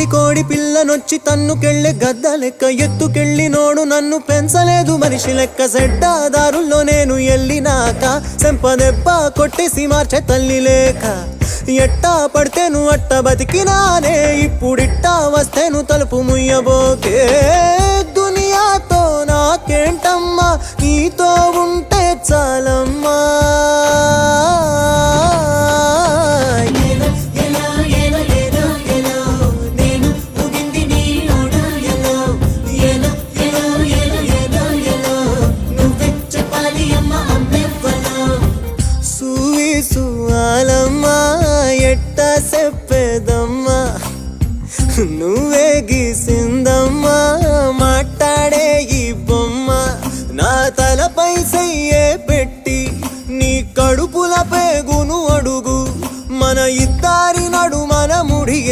పిల్లి కోడి పిల్లనొచ్చి తన్నుకెళ్ళే గద్ద లెక్క ఎత్తుకెళ్ళి నోడు నన్ను పెంచలేదు మనిషి లెక్క సెడ్డాదారుల్లో నేను ఎల్లినాక సెంపదెబ్బ కొట్టేసి మార్చే తల్లి లేక ఎట్టా పడితేను అట్ట బతికినానే ఇప్పుడిట్టా వస్తేను తలుపు ముయ్యబోకే దునియాతో నాకేంటమ్మా నీతో ఉంటే చాలమ్మా ఎట్టా చెప్పేదమ్మా నువ్వే గీసిందమ్మా మాట్లాడే ఈ బొమ్మ నా తలపై సయ్యే పెట్టి నీ కడుపుల పేగును అడుగు మన ఇద్దరి నడు మన ముడిగే